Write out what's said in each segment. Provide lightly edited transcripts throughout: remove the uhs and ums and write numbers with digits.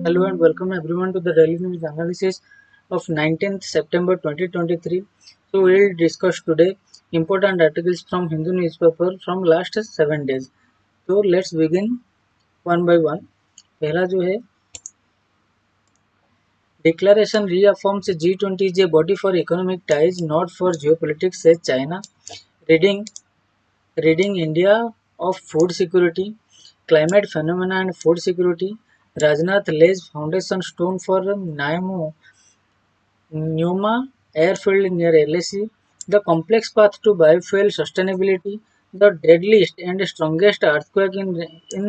Hello and welcome everyone to the daily news analysis of 19th September 2023. So we will discuss today important articles from Hindu newspaper from last 7 days. So let's begin one by one. पहला जो है declaration reaffirms G20 is a body for economic ties, not for geopolitics, says China. Reading India of food security, climate phenomena and food security. Rajnath lays foundation stone for Pneuma airfield near LAC, the complex path to biofuel sustainability, the deadliest and strongest earthquake in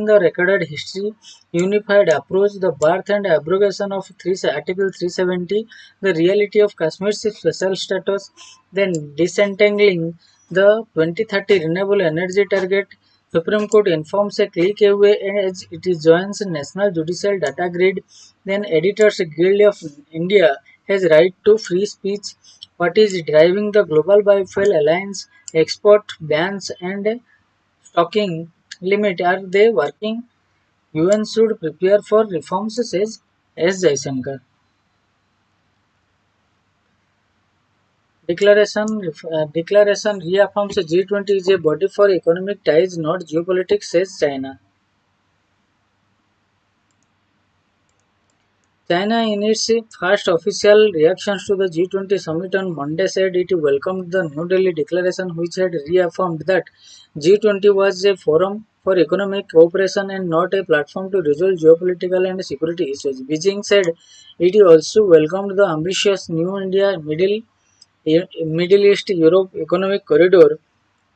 the recorded history, unified approach, the birth and abrogation of Article 370, the reality of Kashmir's special status, then disentangling the 2030 renewable energy target. Supreme Court informs a click away as it joins National Judicial Data Grid. Then Editors Guild of India has right to free speech. What is driving the Global Biofuel Alliance? Export bans and stocking limit, are they working? UN should prepare for reforms, says S. Jaishankar. Declaration reaffirms G20 is a body for economic ties, not geopolitics, says China. China, in its first official reactions to the G20 summit on Monday, said it welcomed the New Delhi declaration, which had reaffirmed that G20 was a forum for economic cooperation and not a platform to resolve geopolitical and security issues. Beijing said it also welcomed the ambitious New India Middle East Europe Economic Corridor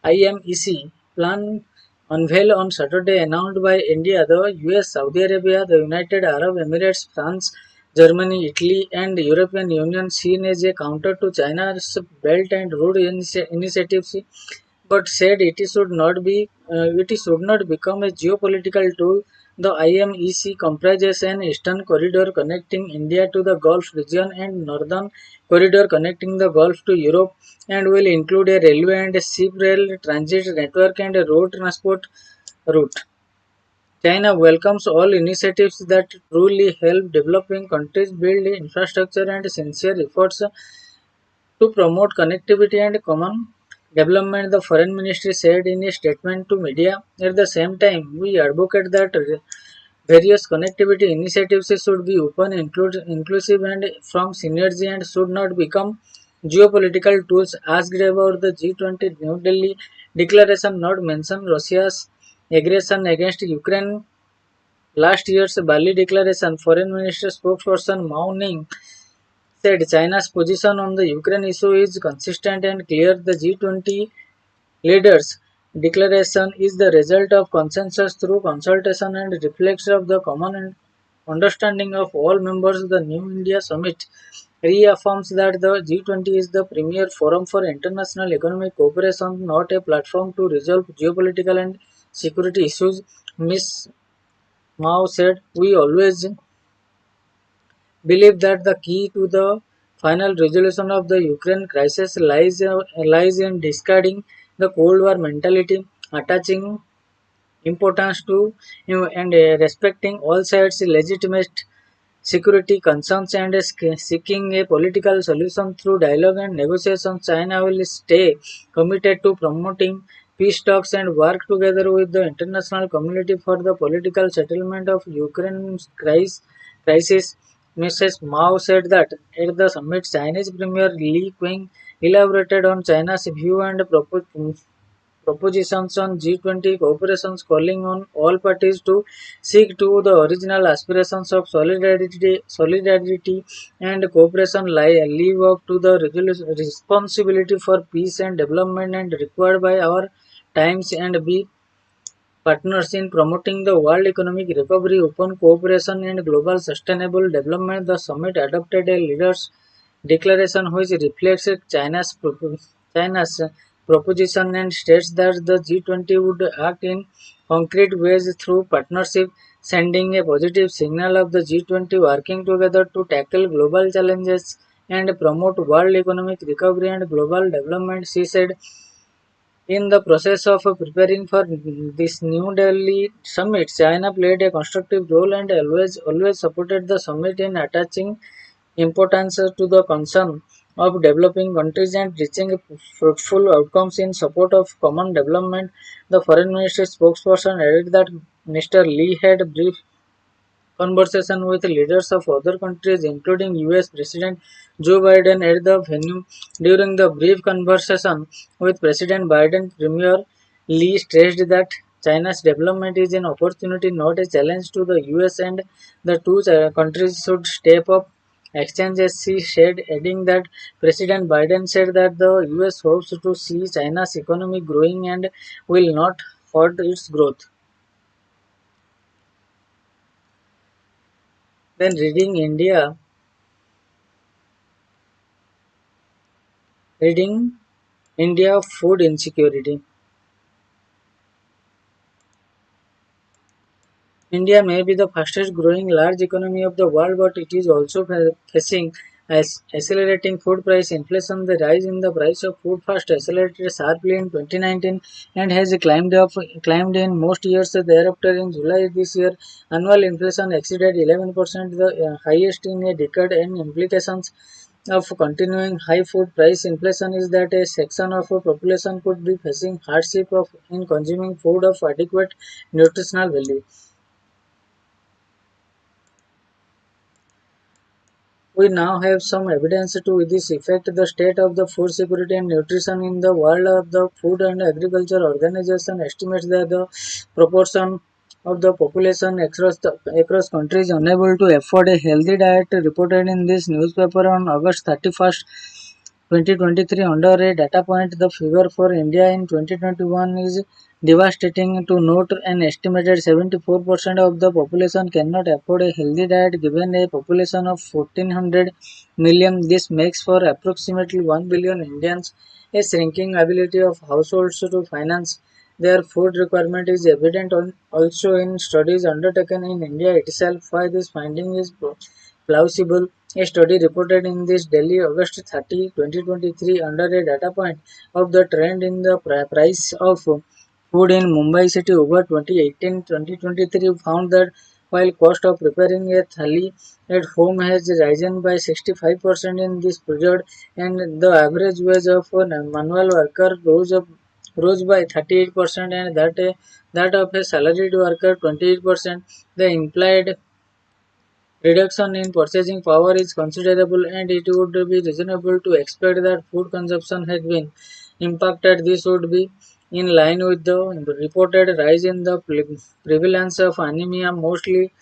(IMEC) plan unveiled on Saturday, announced by India, the US, Saudi Arabia, the United Arab Emirates, France, Germany, Italy, and the European Union, seen as a counter to China's Belt and Road initiatives, but said it should not become a geopolitical tool. The IMEC comprises an eastern corridor connecting India to the Gulf region and northern corridor connecting the Gulf to Europe, and will include a railway and a ship rail transit network and a road transport route. China welcomes all initiatives that truly help developing countries build infrastructure and sincere efforts to promote connectivity and common development, the foreign ministry said in a statement to media. At the same time, we advocate that various connectivity initiatives should be open, inclusive, and from synergy and should not become geopolitical tools. Asked about the G20 New Delhi declaration, not mention Russia's aggression against Ukraine. Last year's Bali declaration, Foreign Minister spokesperson Mao Ning said China's position on the Ukraine issue is consistent and clear. The G20 leaders' declaration is the result of consensus through consultation and reflects of the common understanding of all members. The New India Summit reaffirms that the G20 is the premier forum for international economic cooperation, not a platform to resolve geopolitical and security issues. Ms. Mao said, "We always believe that the key to the final resolution of the Ukraine crisis lies in discarding the Cold War mentality, attaching importance to and respecting all sides' legitimate security concerns and seeking a political solution through dialogue and negotiation. China will stay committed to promoting peace talks and work together with the international community for the political settlement of Ukraine's crisis." Mrs. Mao said that at the summit, Chinese Premier Li Qiang elaborated on China's view and propositions on G20 cooperations, calling on all parties to seek to the original aspirations of solidarity and cooperation, live up to the responsibility for peace and development and required by our times, and be partners in promoting the world economic recovery, open cooperation, and global sustainable development. The summit adopted a leaders' declaration which reflects China's proposition and states that the G20 would act in concrete ways through partnership, sending a positive signal of the G20 working together to tackle global challenges and promote world economic recovery and global development. She said In the process of preparing for this New Delhi summit, China played a constructive role and always supported the summit in attaching importance to the concern of developing countries and reaching fruitful outcomes in support of common development. The foreign ministry spokesperson added that Mr. Lee had brief conversation with leaders of other countries, including US President Joe Biden at the venue. During the brief conversation with President Biden, Premier Lee stressed that China's development is an opportunity, not a challenge to the US, and the two countries should step up exchanges, she said, adding that President Biden said that the US hopes to see China's economy growing and will not halt its growth. Then reading India food insecurity. India may be the fastest growing large economy of the world, but it is also facing accelerating food price inflation. The rise in the price of food first accelerated sharply in 2019 and has climbed in most years thereafter. In July this year, annual inflation exceeded 11%, the highest in a decade, and implications of continuing high food price inflation is that a section of a population could be facing hardship in consuming food of adequate nutritional value. We now have some evidence to this effect. The state of the food security and nutrition in the world of the Food and Agriculture Organization estimates that the proportion of the population across countries unable to afford a healthy diet reported in this newspaper on August 31st, 2023. Under a data point, the figure for India in 2021 is devastating. To note, an estimated 74% of the population cannot afford a healthy diet. Given a population of 1400 million, this makes for approximately 1 billion Indians. A shrinking ability of households to finance their food requirement is evident also in studies undertaken in India itself. Why this finding is plausible. A study reported in this Delhi August 30, 2023, under a data point of the trend in the price of food in Mumbai city over 2018-2023 found that while cost of preparing a thali at home has risen by 65% in this period, and the average wage of a manual worker rose by 38%, and that of a salaried worker 28%, the implied reduction in purchasing power is considerable, and it would be reasonable to expect that food consumption has been impacted. This would be in line with the reported rise in the prevalence of anemia, mostly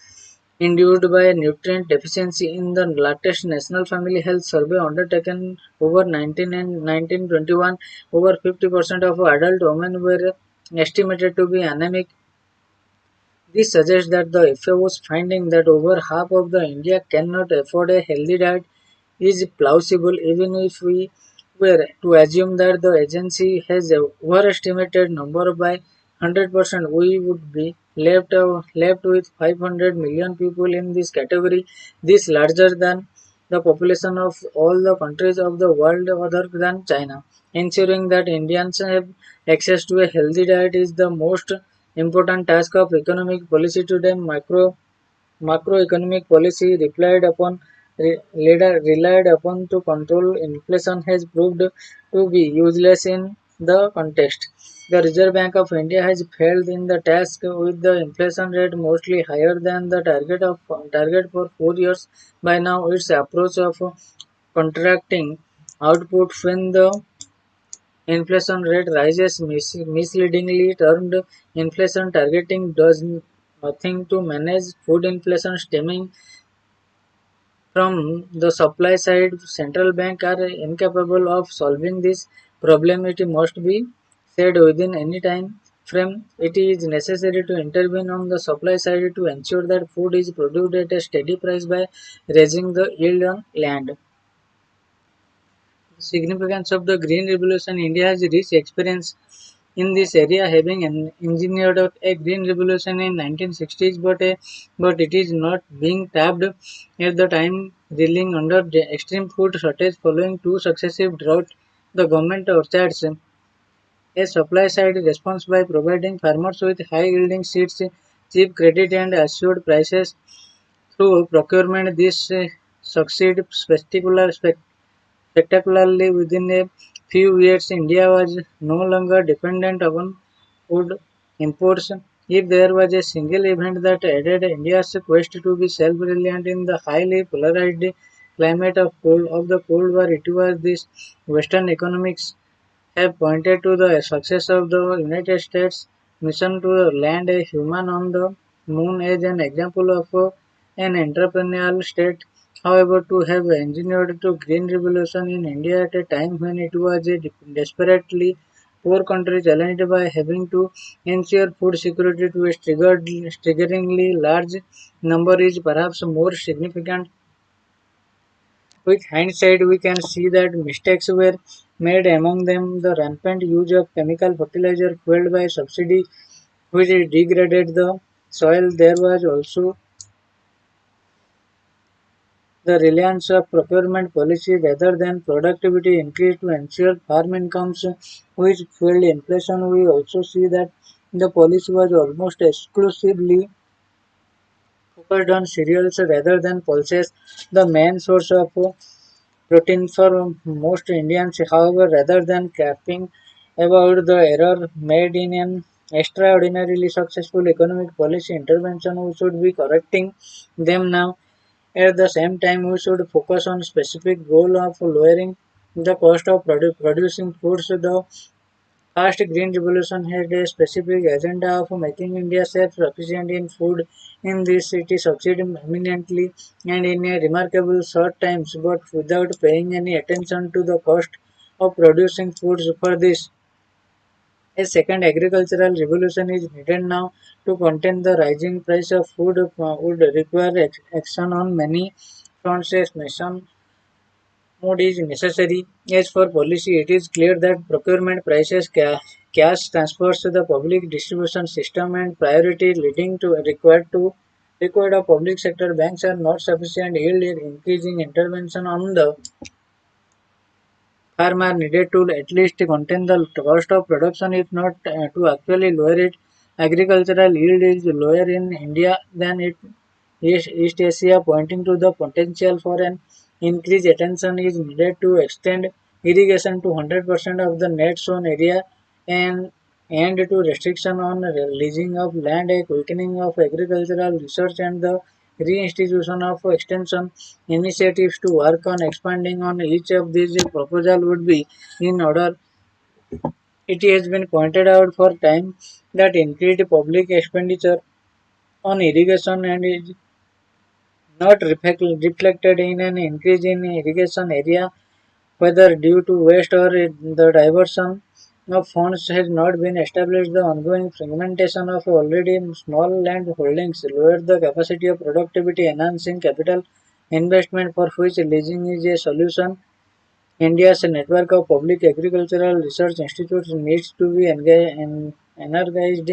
induced by nutrient deficiency. In the latest National Family Health Survey undertaken over 19 and 1921, over 50% of adult women were estimated to be anemic. This suggests that the FAO's finding that over half of the India cannot afford a healthy diet is plausible, even if we were to assume that the agency has overestimated number by 100%. We would be left with 500 million people in this category. This larger than the population of all the countries of the world other than China. Ensuring that Indians have access to a healthy diet is the most important task of economic policy today. Macroeconomic policy relied upon to control inflation has proved to be useless in the context. The Reserve Bank of India has failed in the task with the inflation rate mostly higher than the target for 4 years. By now, its approach of contracting output when the inflation rate rises misleadingly termed inflation targeting does nothing to manage food inflation stemming from the supply side. Central banks are incapable of solving this problem. It must be said within any time frame. It is necessary to intervene on the supply side to ensure that food is produced at a steady price by raising the yield on land. The significance of the Green Revolution. India has rich experience in this area, having engineered out a green revolution in 1960s, but it is not being tapped at the time. Reeling under the extreme food shortage following two successive droughts, the government orchards A supply side response by providing farmers with high yielding seeds, cheap credit and assured prices through procurement. This succeeded spectacularly. Within a few years, India was no longer dependent on food imports. If there was a single event that added India's quest to be self-reliant in the highly polarized climate of the Cold War, it was this. Western economics have pointed to the success of the United States mission to land a human on the moon as an example of an entrepreneurial state. However, to have engineered the green revolution in India at a time when it was a desperately poor country challenged by having to ensure food security to a staggeringly large number is perhaps more significant. With hindsight, we can see that mistakes were made, among them the rampant use of chemical fertilizer fueled by subsidy, which degraded the soil. There was also the reliance of procurement policy rather than productivity increase to ensure farm incomes, which fueled inflation. We also see that the policy was almost exclusively focused on cereals rather than pulses, the main source of protein for most Indians. However, rather than capping about the error made in an extraordinarily successful economic policy intervention, we should be correcting them now. At the same time, we should focus on specific goal of lowering the cost of producing foods. The First Green Revolution had a specific agenda of making India self-sufficient in food. In this, it succeeded eminently and in a remarkable short times, but without paying any attention to the cost of producing foods. For this, a second agricultural revolution is needed now to contain the rising price of food. Would require action on many fronts. A nation mode is necessary. As for policy, it is clear that procurement prices, cash transfers to the public distribution system, and priority leading to required of public sector banks are not sufficient. Yield increasing intervention on the farm are needed to at least contain the cost of production, if not to actually lower it. Agricultural yield is lower in India than it East Asia, pointing to the potential for an increased attention is needed to extend irrigation to 100% of the net sown area and end to restriction on leasing of land, a quickening of agricultural research, and the reinstitution of extension initiatives to work on expanding on each of these proposal would be in order. It has been pointed out for time that increased public expenditure on irrigation and is not reflected in an increase in irrigation area, whether due to waste or the diversion of funds has not been established. The ongoing fragmentation of already small land holdings lower the capacity of productivity, enhancing capital investment for which leasing is a solution. India's network of public agricultural research institutes needs to be energized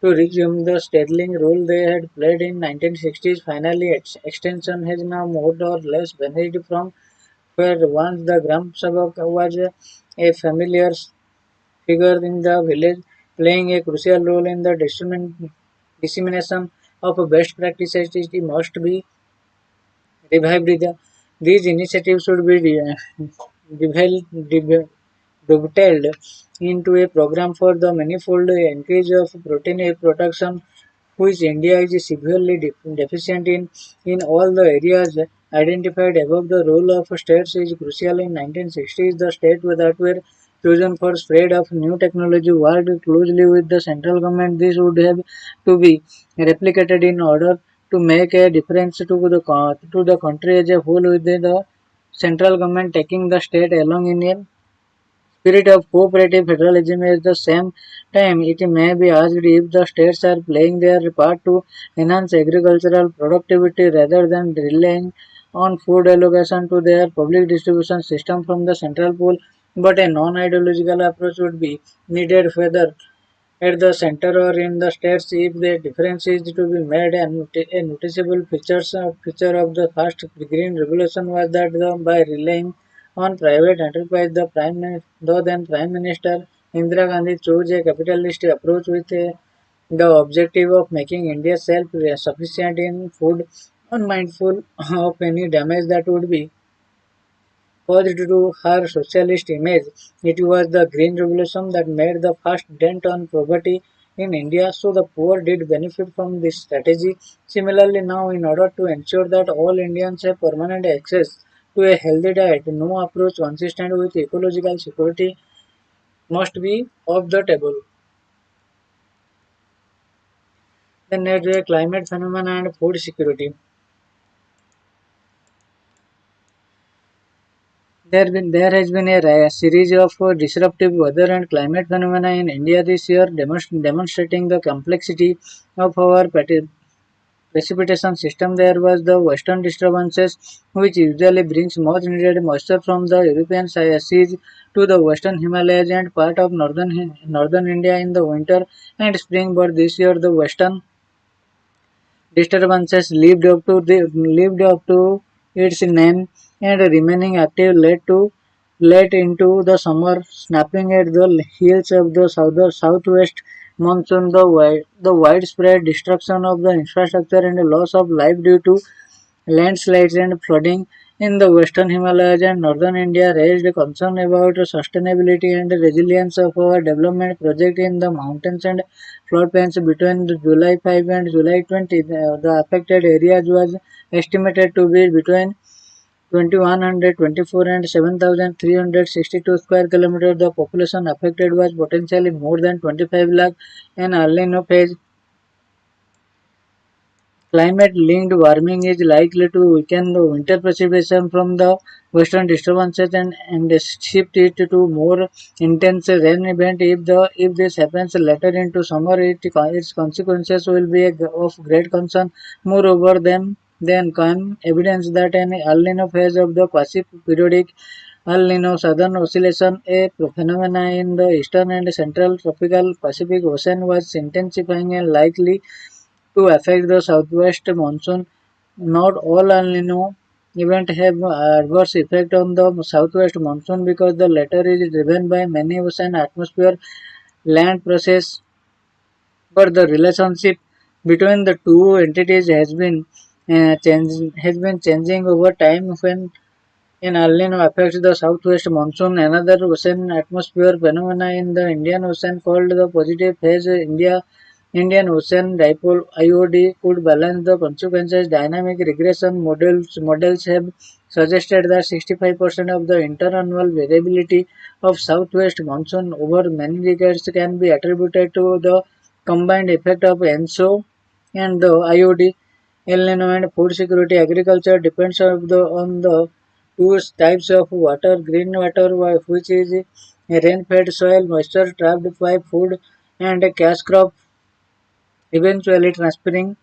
to resume the sterling role they had played in 1960s. Finally, extension has now more or less vanished from where once the Gram Sabha was a familiar figure in the village, playing a crucial role in the dissemination of best practices. It must be revived. These initiatives should be dovetailed into a program for the manifold increase of protein production, which India is severely deficient in all the areas identified above. The role of states is crucial. In 1960s, the states that were chosen for spread of new technology worked closely with the central government. This would have to be replicated in order to make a difference to the country as a whole, with the central government taking the state along in a spirit of cooperative federalism. At the same time, it may be asked if the states are playing their part to enhance agricultural productivity rather than relying on food allocation to their public distribution system from the central pool. But a non-ideological approach would be needed, whether at the center or in the states. If the difference is to be made, a noticeable feature of the first green revolution was that by relying on private enterprise, the then prime minister Indira Gandhi chose a capitalist approach with the objective of making India self-sufficient in food, unmindful of any damage that would be caused to her socialist image. It was the Green Revolution that made the first dent on poverty in India, so the poor did benefit from this strategy. Similarly, now, in order to ensure that all Indians have permanent access to a healthy diet, no approach consistent with ecological security must be off the table. Then there's a climate phenomena and food security. There has been a series of disruptive weather and climate phenomena in India this year, demonstrating the complexity of our precipitation system. There was the western disturbances, which usually brings much needed moisture from the European seas to the western Himalayas and part of northern India in the winter and spring. But this year, the western disturbances lived up to its name and remaining active late into the summer, snapping at the heels of the southwest monsoon. The widespread destruction of the infrastructure and loss of life due to landslides and flooding in the western Himalayas and northern India raised concern about the sustainability and resilience of our development project in the mountains and floodplains between July 5 and July 20. The affected areas was estimated to be between 2124 and 7362 square kilometers. The population affected was potentially more than 25 lakh. An El Nino phase climate-linked warming is likely to weaken the winter precipitation from the western disturbances and shift it to more intense rain event. If this happens later into summer, its consequences will be of great concern. Moreover, then come evidence that an El Nino phase of the Pacific periodic El Nino Southern Oscillation, a phenomena in the eastern and central tropical Pacific Ocean, was intensifying and likely to affect the southwest monsoon. Not all El Nino events have adverse effect on the southwest monsoon because the latter is driven by many ocean atmosphere land process, but the relationship between the two entities has been changing over time. When an El Nino affects the southwest monsoon, another ocean atmosphere phenomena in the Indian Ocean called the positive phase Indian Ocean Dipole (IOD) could balance the consequences. Dynamic regression models have suggested that 65% of the interannual variability of southwest monsoon over many decades can be attributed to the combined effect of ENSO and the IOD. El Nino and food security. Agriculture depends on the two types of water: green water, which is rain-fed soil moisture trapped by food and a cash crop, eventually transferring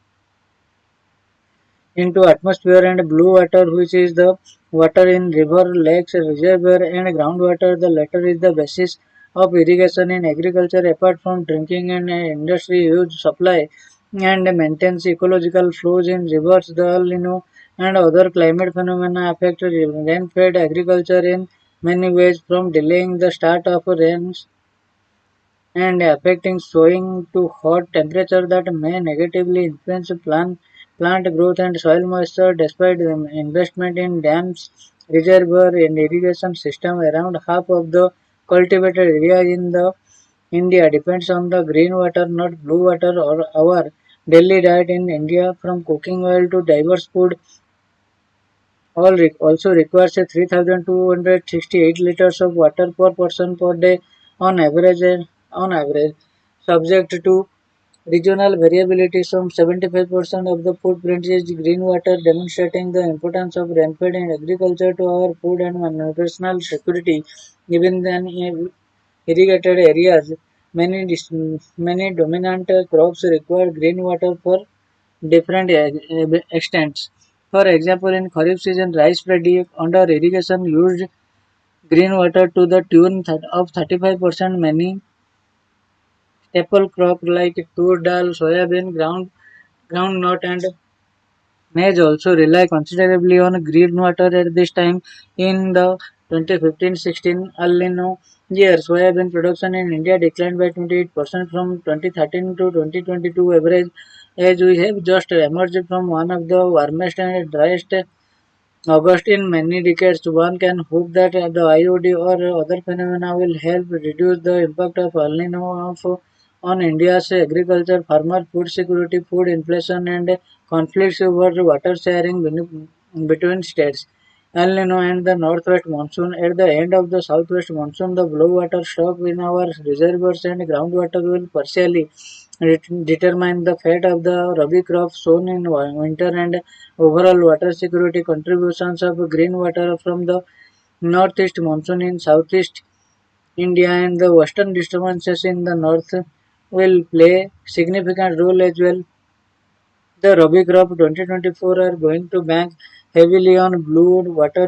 into atmosphere, and blue water, which is the water in river, lakes, reservoir and groundwater. The latter is the basis of irrigation in agriculture. Apart from drinking and industry huge supply and maintains ecological flows in rivers. The El Nino and other climate phenomena affect rain-fed agriculture in many ways, from delaying the start of rains and affecting sowing to hot temperature that may negatively influence plant growth and soil moisture. Despite the investment in dams, reservoir and irrigation system, around half of the cultivated area in the India depends on the green water, not blue water. Or our daily diet in India, from cooking oil to diverse food, also requires a 3,268 liters of water per person per day on average. Subject to regional variability. Some 75% of the footprint is green water, demonstrating the importance of rainfed in agriculture to our food and nutritional security. Even in irrigated areas, many dominant crops require green water for different extents. For example, in Kharif season, rice paddy under irrigation used green water to the tune of 35%. Many staple crops like tur dal, soybean, groundnut, and maize also rely considerably on green water. At this time in the 2015-16 El Nino year, soybean production in India declined by 28% from 2013 to 2022 average, as we have just emerged from one of the warmest and driest August in many decades. One can hope that the IOD or other phenomena will help reduce the impact of El Nino on India's agriculture, farmer food security, food inflation, and conflicts over water sharing between states. El Nino and the northwest monsoon. At the end of the southwest monsoon, the low water stock in our reservoirs and groundwater will partially determine the fate of the rabi crops sown in winter and overall water security. Contributions of green water from the northeast monsoon in southeast India and the western disturbances in the north will play significant role as well. The Rabi crop 2024 are going to bank heavily on blue water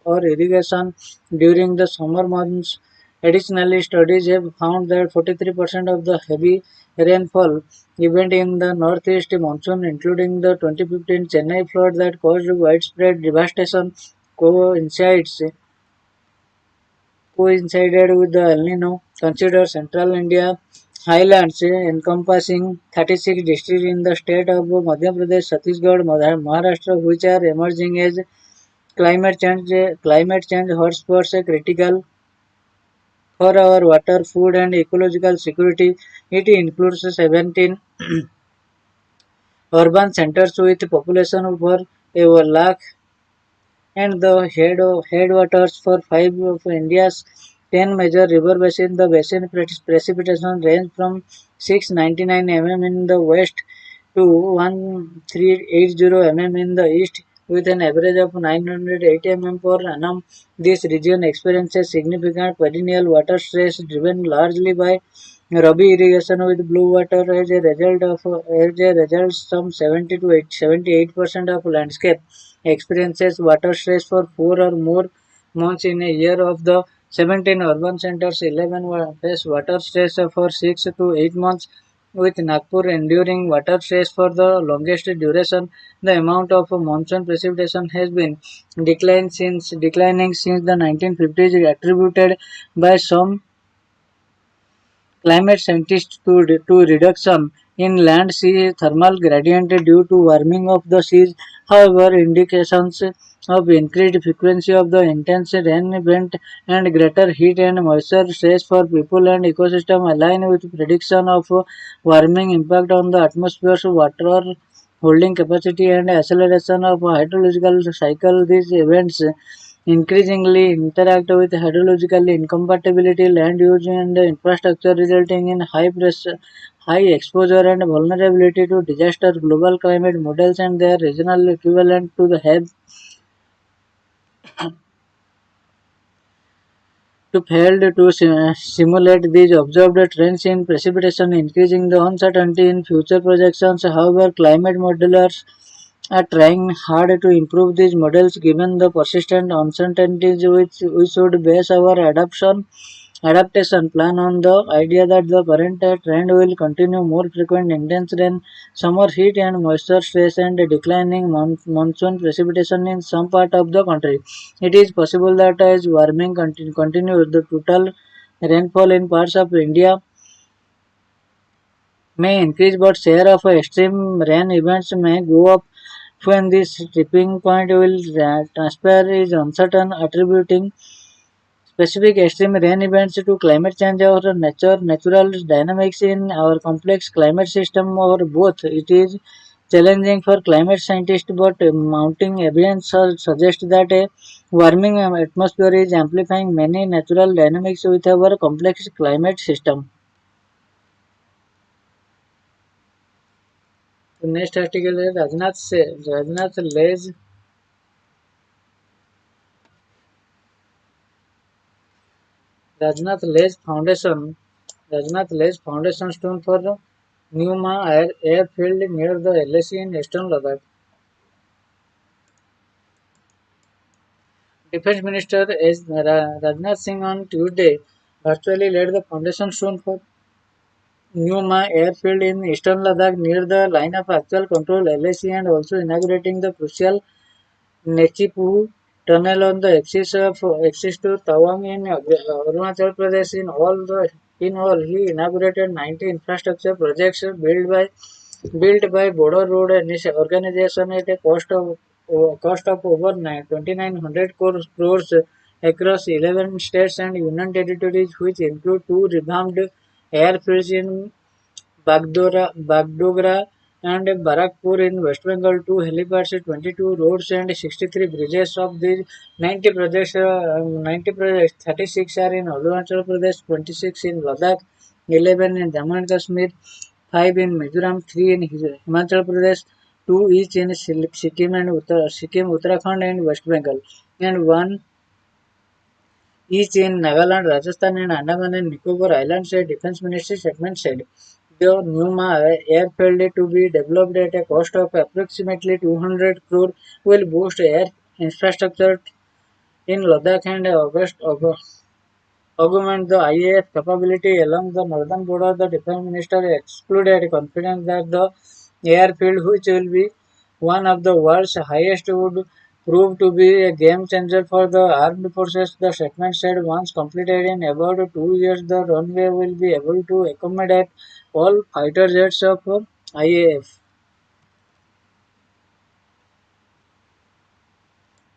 or irrigation during the summer months. Additionally, studies have found that 43% of the heavy rainfall event in the northeast monsoon, including the 2015 Chennai flood that caused widespread devastation, coincides coincided with the El Nino. Consider Central India highlands encompassing 36 districts in the state of Madhya Pradesh, Chhattisgarh, Maharashtra, which are emerging as climate change hotspots critical for our water, food, and ecological security. It includes 17 urban centers with population over a lakh and the headwaters for five of India's 10 major river basins. The basin precipitation range from 699 mm in the west to 1380 mm in the east, with an average of 980 mm per annum. This region experiences significant perennial water stress driven largely by Rabi irrigation with blue water. As a result, some 70 to 78% of landscape experiences water stress for 4 or more months in a year. Of the 17 urban centers, 11 face water stress for 6 to 8 months, with Nagpur enduring water stress for the longest duration. The amount of monsoon precipitation has been declining since the 1950s, attributed by some climate scientists to reduction in land sea thermal gradient due to warming of the seas. However, indications of increased frequency of the intense rain event and greater heat and moisture stress for people and ecosystem align with prediction of warming impact on the atmosphere's water holding capacity and acceleration of hydrological cycle. These events increasingly interact with hydrologically incompatibility, land use, and infrastructure, resulting in high pressure, high exposure, and vulnerability to disaster. Global climate models and their regional equivalent to the have to failed to simulate these observed trends in precipitation, increasing the uncertainty in future projections. However, climate modelers are trying hard to improve these models given the persistent uncertainties, which we should base our adaptation plan on the idea that the current trend will continue. More frequent intense rain, summer heat and moisture stress, and declining monsoon precipitation in some part of the country. It is possible that as warming continues, the total rainfall in parts of India may increase, but share of extreme rain events may go up. When this tipping point will transpire is uncertain. Attributing specific extreme rain events to climate change or natural dynamics in our complex climate system, or both. It is challenging for climate scientists, but mounting evidence suggests that a warming atmosphere is amplifying many natural dynamics with our complex climate system. The next article is Rajnath lays foundation Rajnath lays foundation stone for the Newma airfield near the LAC in eastern Ladakh. Defense Minister S. Rajnath Singh on Tuesday virtually laid the foundation stone for Newma airfield in eastern Ladakh near the line of actual control LAC, and also inaugurating the crucial Nechipu tunnel on the axis to Tawang in Arunachal Pradesh. In all, he inaugurated 90 infrastructure projects built by Border Road Organization at a cost of over 2,900 crores across 11 states and union territories, which include two revamped airfields in Bagdogra and Barakpur in West Bengal, two helipads, 22 roads and 63 bridges. Of these 90 projects, 36 are in Arunachal Pradesh, 26 in Ladakh, 11 in Jammu and Kashmir, 5 in Mizoram, 3 in Himachal Pradesh, 2 each in Sikkim, Uttarakhand and West Bengal, and 1 each in Nagaland, Rajasthan and Andaman and Nicobar Islands, said Defence Ministry statement said. The new airfield to be developed at a cost of approximately 200 crore will boost air infrastructure in Ladakh and augment the IAF capability along the northern border. The Defence Minister expressed confidence that the airfield, which will be one of the world's highest, would prove to be a game changer for the armed forces. The statement said once completed in about 2 years, the runway will be able to accommodate all fighter jets of IAF.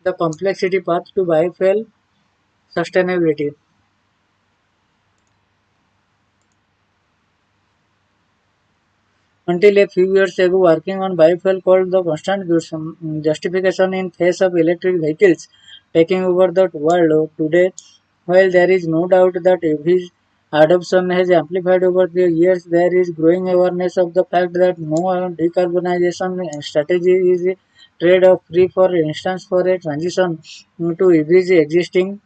The complexity path to biofuel sustainability. Until a few years ago, working on biofuel called the constant justification in face of electric vehicles taking over the world today. While there is no doubt that EV's adoption has amplified over the years, there is growing awareness of the fact that no decarbonization strategy is trade-off free. For instance, for a transition to EVs, existing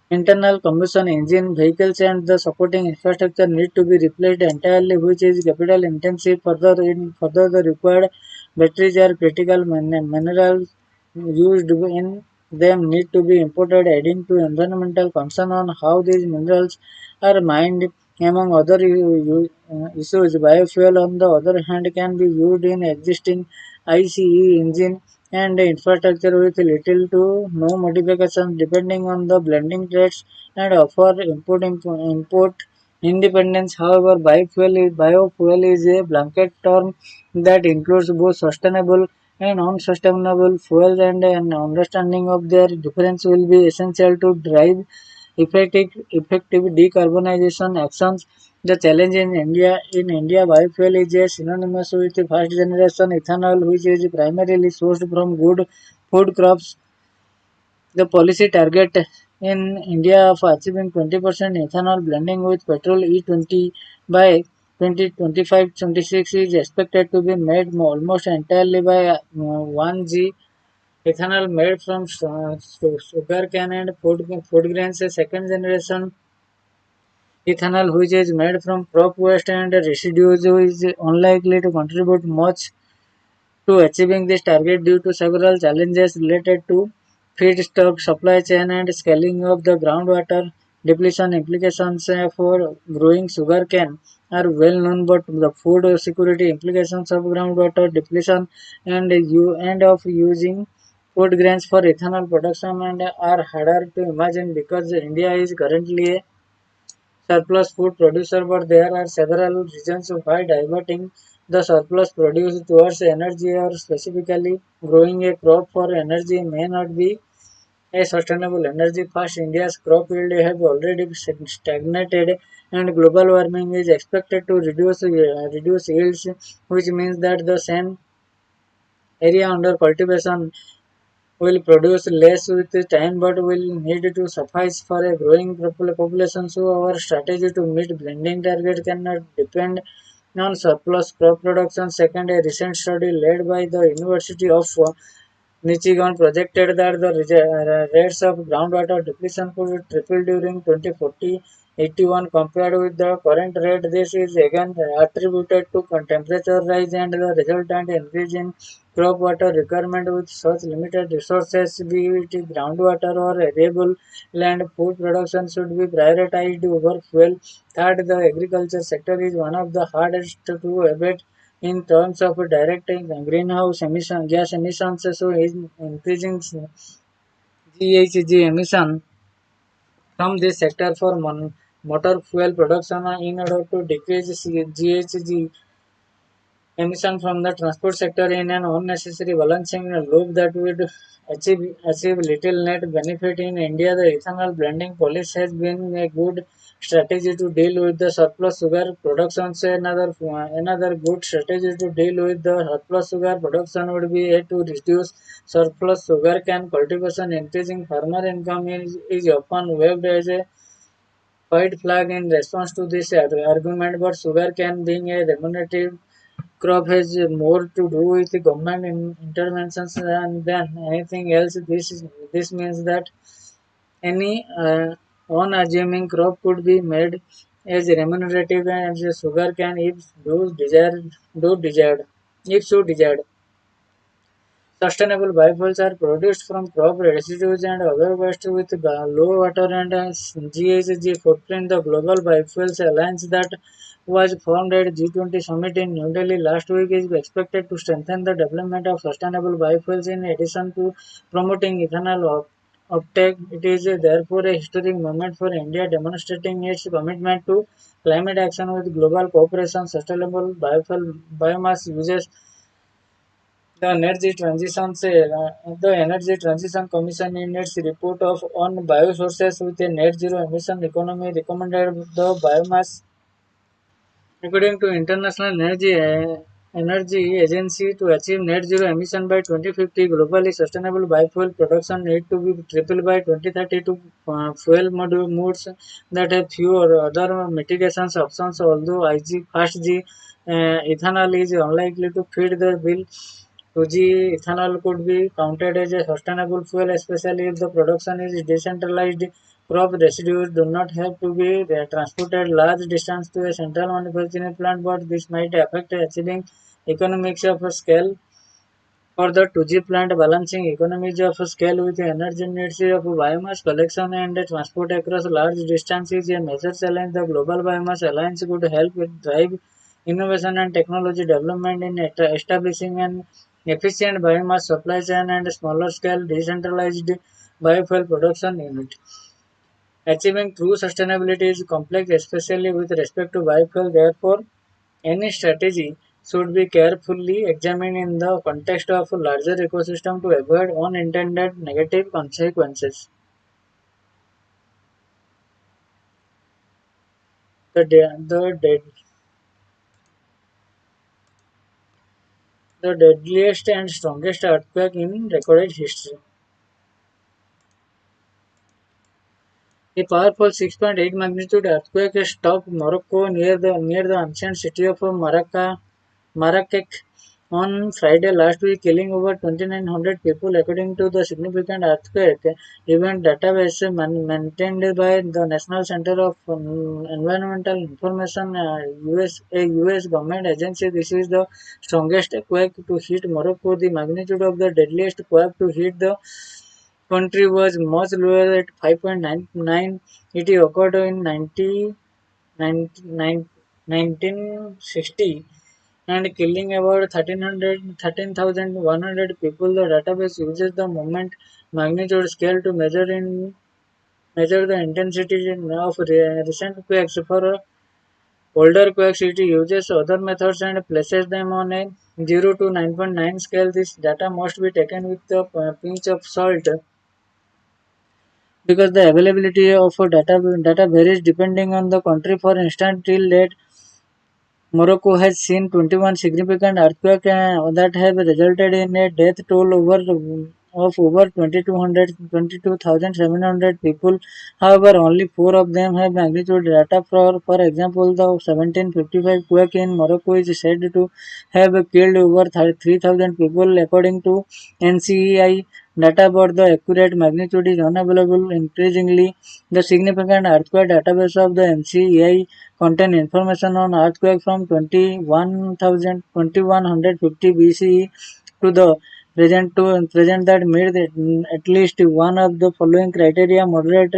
internal combustion engine vehicles and the supporting infrastructure need to be replaced entirely, which is capital intensive. Further, the required batteries are critical minerals used in them need to be imported, adding to environmental concern on how these minerals are mined. Among other issues, biofuel, on the other hand, can be used in existing ICE engine and infrastructure with little to no modifications depending on the blending rates and offer import independence. However, biofuel is a blanket term that includes both sustainable and non-sustainable fuels, and an understanding of their difference will be essential to drive effective decarbonization actions. The challenge in India, biofuel is synonymous with first generation ethanol, which is primarily sourced from good food crops. The policy target in India of achieving 20% ethanol blending with petrol E20 by 2025-26 is expected to be made almost entirely by 1G ethanol made from sugarcane and food grains. A second generation ethanol, which is made from crop waste and residues, is unlikely to contribute much to achieving this target due to several challenges related to feedstock supply chain and scaling of the groundwater depletion. Implications for growing sugarcane are well known, but the food security implications of groundwater depletion and of using food grains for ethanol production and are harder to imagine because India is currently a surplus food producer, but there are several reasons why diverting the surplus produce towards energy or specifically growing a crop for energy may not be a sustainable energy. Fast India's crop yield have already stagnated and global warming is expected to reduce yields, which means that the same area under cultivation will produce less with time but will need to suffice for a growing population. So our strategy to meet blending target cannot depend on surplus crop production. Second, a recent study led by the University of Michigan projected that the rates of groundwater depletion could triple during 2040-81 compared with the current rate. This is again attributed to temperature rise and the resultant increase in crop water requirement. With such limited resources, be it groundwater or arable land, food production should be prioritized over fuel. Third, the agriculture sector is one of the hardest to abate in terms of direct greenhouse gas emissions, so is increasing GHG emission from this sector for motor fuel production in order to decrease GHG emission from the transport sector in an unnecessary balancing loop that would achieve little net benefit in India. The ethanol blending policy has been a good strategy to deal with the surplus sugar production. So another good strategy to deal with the surplus sugar production would be to reduce surplus sugar cane cultivation. Increasing farmer income is often waved as a white flag in response to this argument, but sugar cane being a remunerative crop has more to do with the government interventions than anything else. This means that any unassuming crop could be made as remunerative as a sugar cane if desired, if so desired. Sustainable biofuels are produced from crop residues and other waste with low water and GHG footprint. The Global Biofuels Alliance that was formed at G20 summit in New Delhi last week is expected to strengthen the development of sustainable biofuels in addition to promoting ethanol uptake. It is therefore a historic moment for India, demonstrating its commitment to climate action with global cooperation. Sustainable biomass uses the Energy Transition Commission in its report on biosources with a net zero emission economy recommended the biomass. According to International Energy Agency, to achieve net zero emission by 2050, globally sustainable biofuel production need to be tripled by 2030 to fuel modes that have fewer other mitigation options. Although fast G ethanol is unlikely to feed the bill, 2G ethanol could be counted as a sustainable fuel, especially if the production is decentralized. Crop residues do not have to be transported large distance to a central manufacturing plant, but this might affect achieving economics of scale. For the 2G plant, balancing economies of scale with the energy needs of biomass collection and transport across large distances is a major challenge. The Global Biomass Alliance could help drive innovation and technology development in establishing an efficient biomass supply chain and smaller scale decentralized biofuel production unit. Achieving true sustainability is complex, especially with respect to biofuel. Therefore, any strategy should be carefully examined in the context of a larger ecosystem to avoid unintended negative consequences. The deadliest and strongest earthquake in recorded history. A powerful 6.8 magnitude earthquake struck Morocco near the ancient city of Marrakech on Friday last week, killing over 2,900 people, according to the significant earthquake event database maintained by the National Center of Environmental Information, a US government agency. This is the strongest quake to hit Morocco. The magnitude of the deadliest quake to hit the country was much lower at 5.99. It occurred in 1960 and killing about 13,100 people. The database uses the moment magnitude scale to measure the intensity of recent quakes. For older quakes, it uses other methods and places them on a 0 to 9.9 scale. This data must be taken with a pinch of salt because the availability of data varies depending on the country. For instance, till date, Morocco has seen 21 significant earthquakes that have resulted in a death toll of over 22,700 people. However, only four of them have magnitude data. For example, the 1755 quake in Morocco is said to have killed over 3,000 people, according to NCEI data, but the accurate magnitude is unavailable. Increasingly, the significant earthquake database of the NCEI contain information on earthquake from 2150 BCE to the present that meet at least one of the following criteria: moderate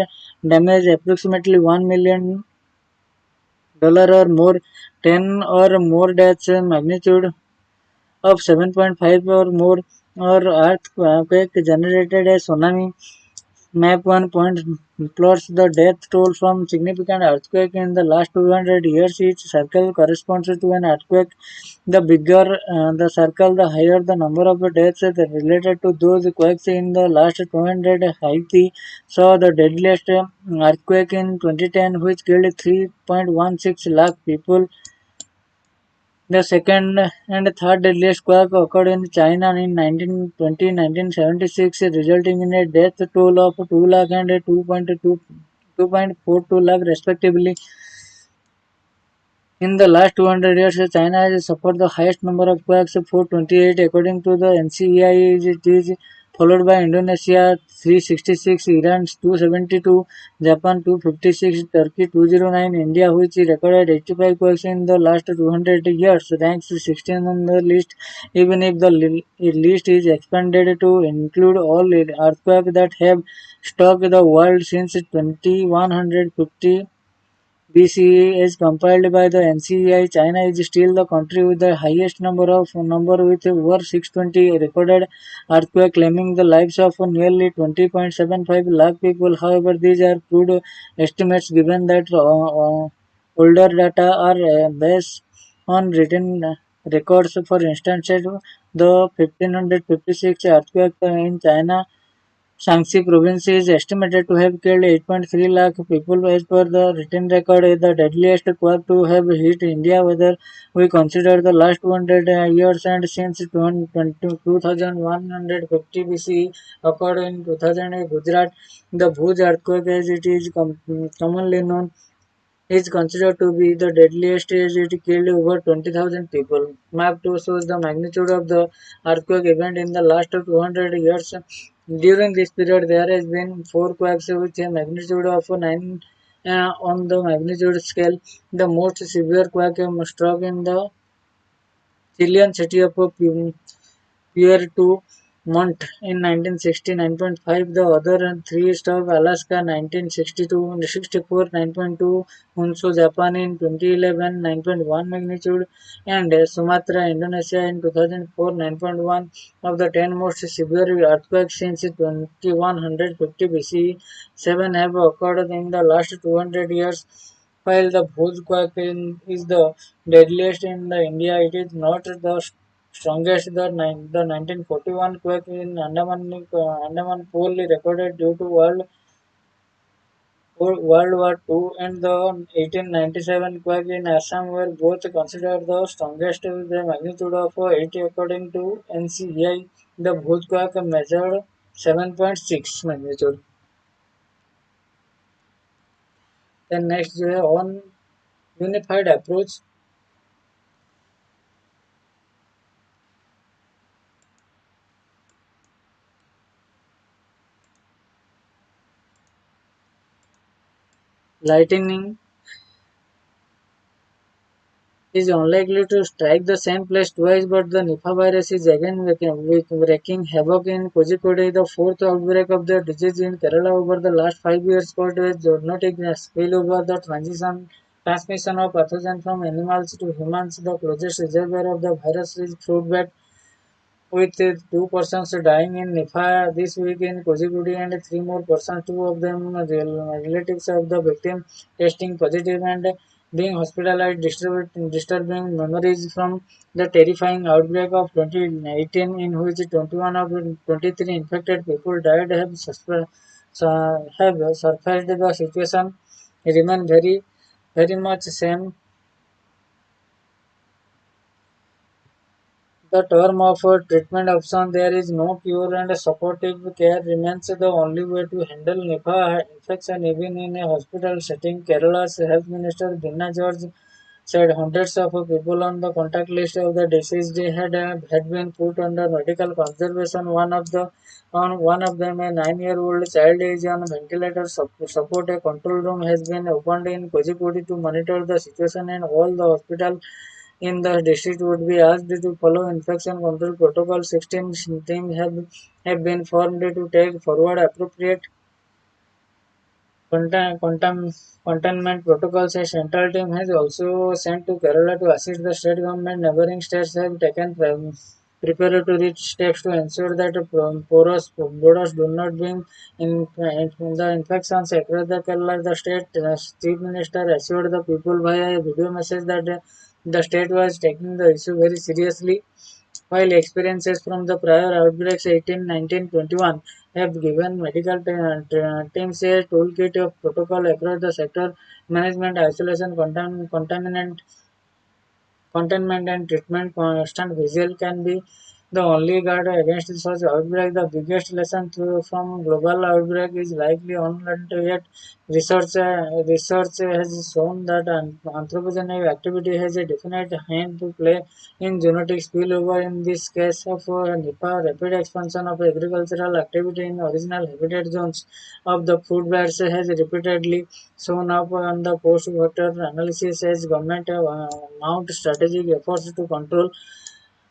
damage, approximately 1 million dollar or more, 10 or more deaths, magnitude of 7.5 or more, or earthquake generated a tsunami. Map 1 point plots the death toll from significant earthquake in the last 200 years. Each circle corresponds to an earthquake. The bigger the circle, the higher the number of deaths related to those quakes in the last 200. Haiti saw the deadliest earthquake in 2010, which killed 3.16 lakh people. The second and third deadliest quake occurred in China in 1976, resulting in a death toll of 2 lakh and 2.42 lakh respectively. In the last 200 years, China has suffered the highest number of quakes, 428 according to the NCEI. It is followed by Indonesia 366, Iran 272, Japan 256, Turkey 209, India, which recorded 85 quakes in the last 200 years, ranks 16 on the list. Even if the list is expanded to include all earthquakes that have struck the world since 2150 BCE is compiled by the NCEI. China is still the country with the highest number with over 620 recorded earthquake, claiming the lives of nearly 20.75 lakh people. However, these are crude estimates given that older data are based on written records. For instance, the 1556 earthquake in China Shanxi province is estimated to have killed 8.3 lakh people as per the written record. The deadliest quake to have hit India, whether we consider the last 200 years and since 2150 BCE, occurred in 2008 Gujarat. The Bhuj earthquake, as it is commonly known, is considered to be the deadliest as it killed over 20,000 people. Map 2 shows the magnitude of the earthquake event in the last 200 years. During this period, there has been 4 quakes with a magnitude of 9 on the magnitude scale. The most severe quake struck in the Chilean city of Pierre to Mont in 1960, 9.5. The other three struck Alaska 1962, 64, 9.2. Honshu, Japan in 2011, 9.1 magnitude, and Sumatra, Indonesia in 2004, 9.1. Of the 10 most severe earthquakes since 2150 BCE, 7 have occurred in the last 200 years. While the Bhuj quake is the deadliest in the India, it is not the strongest. The 1941 quake in Andaman poorly recorded due to World War II, and the 1897 quake in Assam were both considered the strongest with a magnitude of 80 according to NCEI. The Bhuj quake measured 7.6 magnitude. Then next जो है on unified approach, lightning is unlikely to strike the same place twice, but the Nipah virus is again wreaking havoc in Kozhikode. The fourth outbreak of the disease in Kerala over the last 5 years caused a zoonotic spillover. The transmission of pathogen from animals to humans. The closest reservoir of the virus is fruit bat, with two persons dying in Nipah this week in Kozhikode and three more persons, two of them relatives of the victim, testing positive and being hospitalized, disturbing memories from the terrifying outbreak of 2018 in which 21 of the 23 infected people died. Have surfaced. The situation remain very much same. The term of a treatment option, there is no cure and supportive care remains the only way to handle Nipah infection even in a hospital setting. Kerala's Health Minister Binna George said hundreds of people on the contact list of the deceased had been put under medical observation. One of them, a 9-year-old child, is on ventilator support. A control room has been opened in Kozhikode to monitor the situation, and all the hospital in the district would be asked to follow infection control protocol. 16 teams have been formed to take forward appropriate Containment protocols, a central team has also sent to Kerala to assist the state government. Neighboring states have taken preparatory steps to ensure that porous borders do not bring in the infections across the Kerala. The state chief minister assured the people via a video message that the state was taking the issue very seriously. While experiences from the prior outbreaks 18, 19, 21 have given medical teams a toolkit of protocol across the sector, management, isolation, containment and treatment, constant visual can be the only guard against such outbreak. The biggest lesson from global outbreak is likely unlearned yet. Research has shown that anthropogenic activity has a definite hand to play in genetic spillover. In this case of Nipah, rapid expansion of agricultural activity in original habitat zones of the food bats has repeatedly shown up on the post-water analysis as government mount strategic efforts to control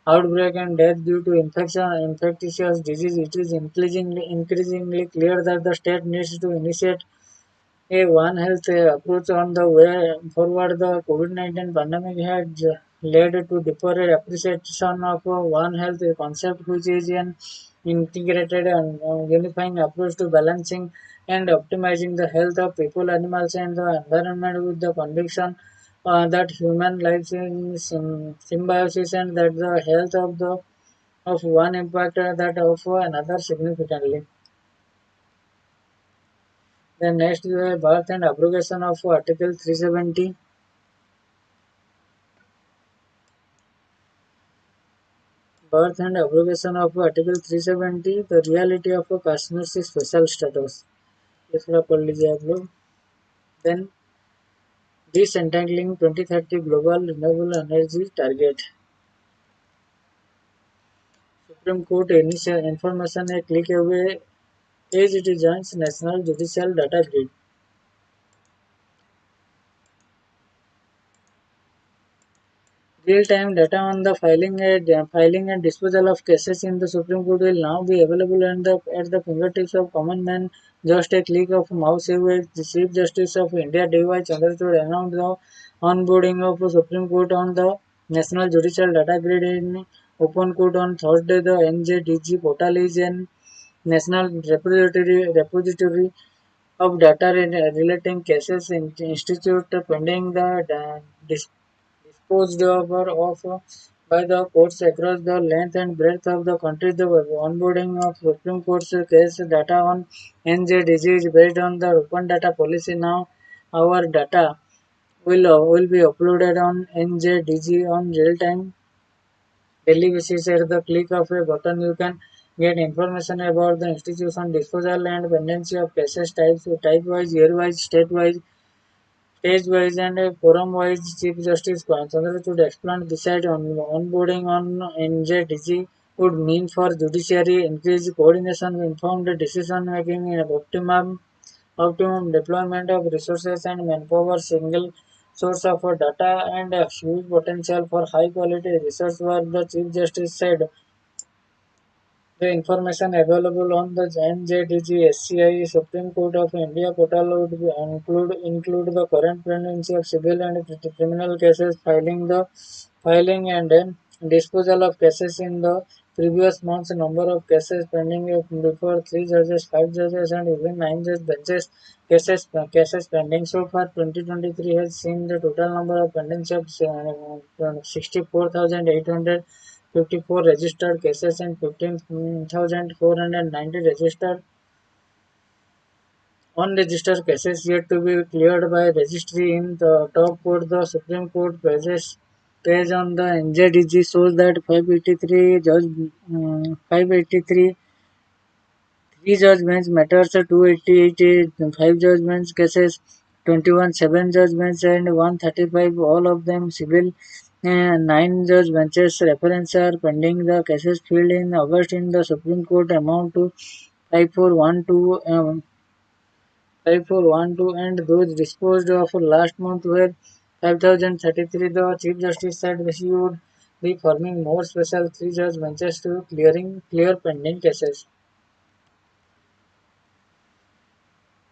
outbreak and death due to infectious disease. It is increasingly clear that the state needs to initiate a One Health approach on the way forward. The COVID-19 pandemic had led to deeper appreciation of One Health concept, which is an integrated and unifying approach to balancing and optimizing the health of people, animals, and the environment with the conviction that human lives in symbiosis and that the health of one impact that of another significantly. Then next you have birth and abrogation of Article 370. Birth and abrogation of Article 370, the reality of Kashmir's special status. ये थोड़ा पढ़ लीजिए आप लोग. Then disentangling 2030 global renewable energy target. Supreme Court initial information a click away as it joins National Judicial Data Grid. Real-time data on the filing and disposal of cases in the Supreme Court will now be available at the fingertips of common man. Just a click of mouse away. The Chief Justice of India D.Y. Chandrachud announced the onboarding of the Supreme Court on the National Judicial Data Grid in Open Court on Thursday. The NJDG portal is an national repository of data relating cases in institute pending the disposed of by the courts across the length and breadth of the country. The onboarding of Supreme Court's case data on NJDG is based on the open data policy. Now, our data will be uploaded on NJDG on real time daily basis. At the click of a button, you can get information about the institution, disposal, and pendency of cases type wise, year wise, stage wise and forum wise. Chief Justice Chandrachud explained besides on onboarding on NJDG would mean for judiciary increased coordination, informed decision making, and optimum deployment of resources and manpower. Single source of data and a huge potential for high quality research work, the Chief Justice said. The information available on the NJDG SCI Supreme Court of India portal would include the current pendency of civil and criminal cases, filing and then disposal of cases in the previous months, number of cases pending before 3 judges, 5 judges, and even 9 judge benches cases pending. So far, 2023 has seen the total number of pendings of 64,854 registered cases and 15,490 registered unregistered cases yet to be cleared by registry. In the top court, the Supreme Court page on the NJDG shows that 583 three judgments matters, 288 five judgments cases, 21 seven judgments and 135 all of them civil. Nine judge benches reference are pending. The cases filed in August in the Supreme Court amount to 5412 and those disposed of last month were 5033. The Chief Justice said he would be forming more special three judge benches to clear pending cases.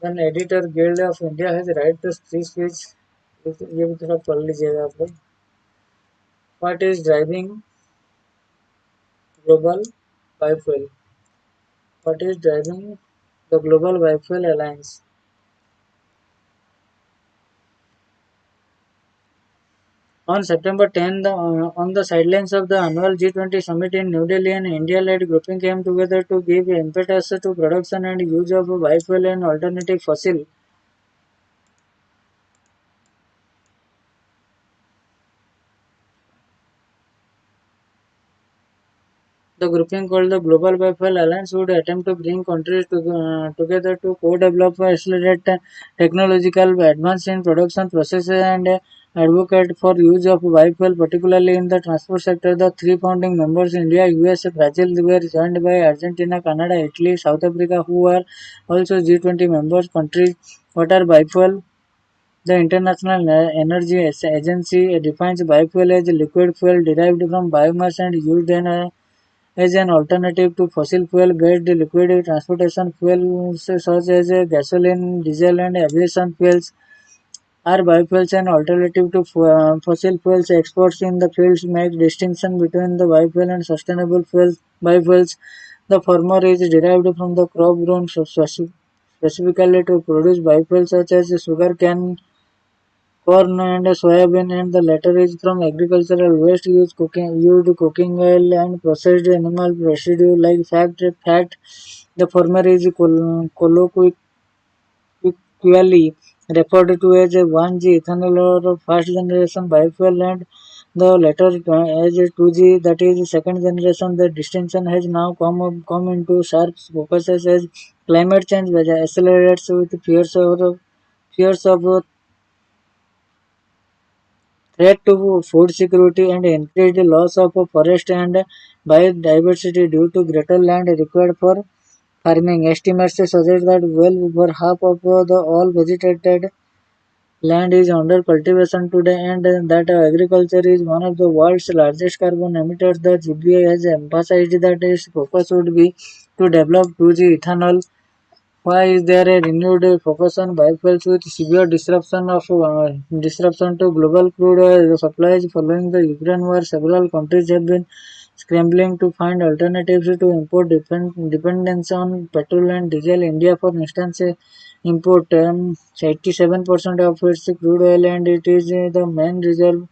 Then Editor Guild of India has right to free speech. ये भी थोड़ा पढ़ लीजिएगा आप लोग. What is driving global biofuel? What is driving the global biofuel alliance? On September 10, on the sidelines of the annual G20 summit in New Delhi, an India-led grouping came together to give impetus to production and use of biofuel and alternative fossil. The grouping called the Global Biofuel Alliance would attempt to bring countries together to co-develop, accelerate technological advance in production processes and advocate for use of biofuel, particularly in the transport sector. The three founding members, India, US, Brazil, were joined by Argentina, Canada, Italy, South Africa, who are also G20 members countries. What are biofuel? The International Energy Agency defines biofuel as liquid fuel derived from biomass and used in as an alternative to fossil fuel-based liquid transportation fuels such as gasoline, diesel, and aviation fuels, are biofuels an alternative to fossil fuels. Experts in the field make distinction between the biofuel and sustainable fuels. Biofuels, the former is derived from the crop grown specifically to produce biofuels such as sugar cane, corn and soybean, and the latter is from agricultural waste used cooking oil and processed animal residue like fat. The former is colloquially referred to as a 1G ethanol or first generation biofuel, and the latter as a 2G, that is second generation. The distinction has now come into sharp focus as climate change accelerates with fears of threat to food security and increased loss of forest and biodiversity due to greater land required for farming. Estimates suggest that well over half of the all vegetated land is under cultivation today, and that agriculture is one of the world's largest carbon emitters. The GBA has emphasized that its focus would be to develop 2G ethanol. Why is there a renewed focus on biofuels with severe disruption to global crude oil supplies following the Ukraine war? Several countries have been scrambling to find alternatives to import dependence on petrol and diesel. India, for instance, import 87% of its crude oil, and it is the main reserve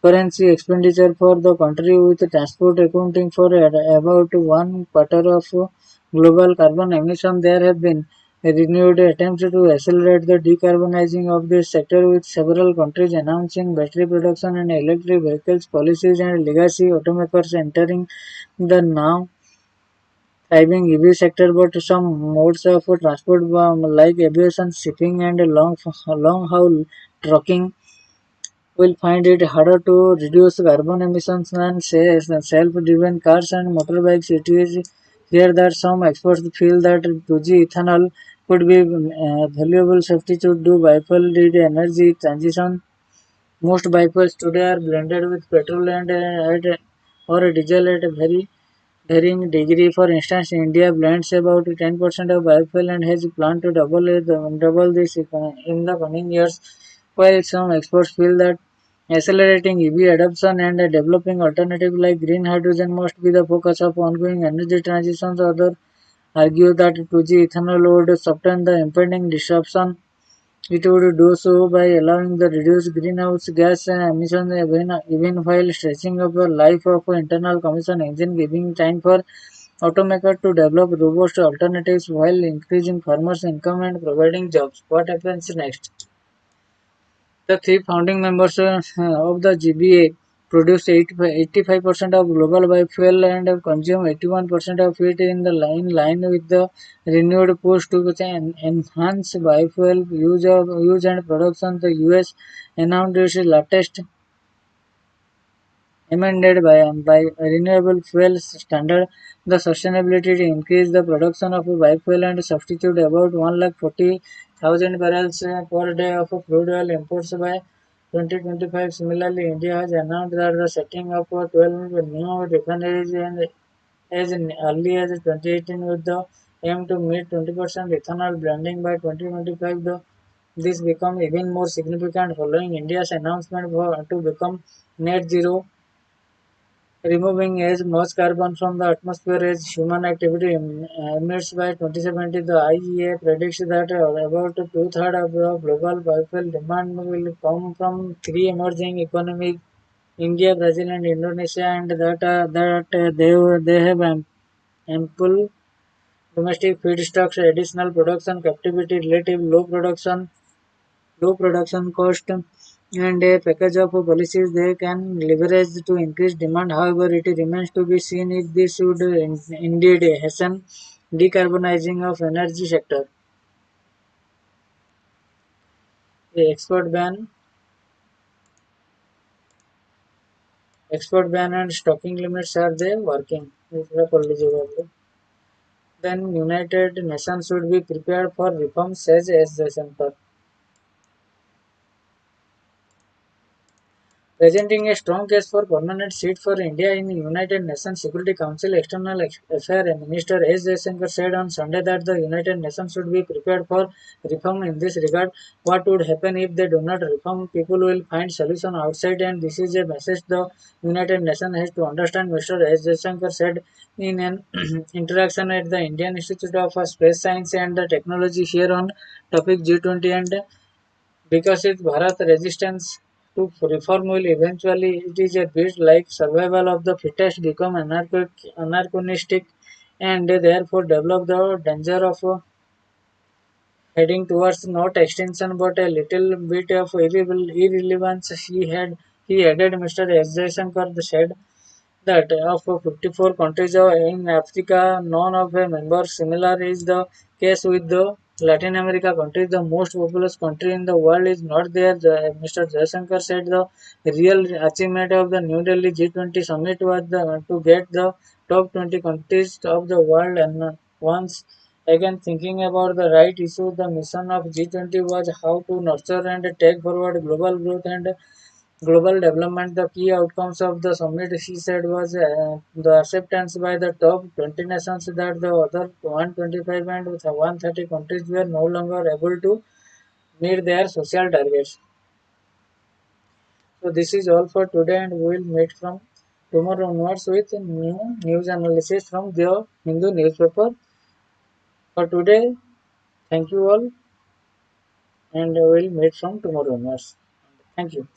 currency expenditure for the country, with transport accounting for about one quarter of global carbon emission. There have been renewed attempts to accelerate the decarbonizing of this sector, with several countries announcing battery production and electric vehicles policies, and legacy automakers entering the now thriving EV sector. But some modes of transport, like aviation, shipping, and long haul trucking, will find it harder to reduce carbon emissions than say self-driven cars and motorbikes. It is clear that some experts feel that 2G ethanol could be a valuable substitute to biofuel energy transition. Most biofuels today are blended with petrol and or diesel at a very varying degree. For instance, India blends about 10% of biofuel and has planned to double this in the coming years. While some experts feel that accelerating EV adoption and developing alternatives like green hydrogen must be the focus of ongoing energy transitions, others argue that 2G ethanol would soften the impending disruption. It would do so by allowing the reduced greenhouse gas emissions, even while stretching up the life of internal combustion engine, giving time for automakers to develop robust alternatives while increasing farmers' income and providing jobs. What happens next? The three founding members of the GBA produce 85% of global biofuel and consume 81% of it. In the line with the renewed push to enhance biofuel use and production. The US announced its latest amended by renewable fuels standard. The sustainability to increase the production of biofuel and substitute about 140,000 barrels per day of crude oil imports by 2025. Similarly, India has announced that the setting up of 12 new refineries and as early as 2018, with the aim to meet 20% ethanol blending by 2025. This become even more significant following India's announcement to become net zero, removing as much carbon from the atmosphere as human activity emits by 2070. The IEA predicts that about two-thirds of the global biofuel demand will come from three emerging economies, India, Brazil, and Indonesia, and they have ample domestic feedstocks, additional production capacity, relative low production cost, and a package of policies they can leverage to increase demand. However, it remains to be seen if this would indeed hasten decarbonizing of energy sector. The export ban and stocking limits are they working? Then United Nations should be prepared for reform, says S. Jaishankar. Presenting a strong case for permanent seat for India in the United Nations Security Council, External Affairs Minister S. Jaishankar said on Sunday that the United Nations should be prepared for reform in this regard. What would happen if they do not reform? People will find solution outside, and this is a message the United Nations has to understand, Mr. S. Jaishankar said in an interaction at the Indian Institute of Space Science and Technology here on topic G20 and because its Bharat resistance to reform will eventually, it is a bit like survival of the fittest become anachronistic and therefore develop the danger of heading towards not extinction but a little bit of irrelevance. He added, Mr. S. Jaishankar said that of 54 countries in Africa, none of a member. Similar is the case with the Latin America countries. The most populous country in the world is not there. Mr. Jaishankar said the real achievement of the New Delhi G20 summit was to get the top 20 countries of the world and once again thinking about the right issue. The mission of G20 was how to nurture and take forward global growth and global development. The key outcomes of the summit, she said, was the acceptance by the top 20 nations that the other 125 and 130 countries were no longer able to meet their social targets. So this is all for today, and we will meet from tomorrow onwards with new news analysis from the Hindu newspaper. For today, thank you all, and we will meet from tomorrow onwards. Thank you.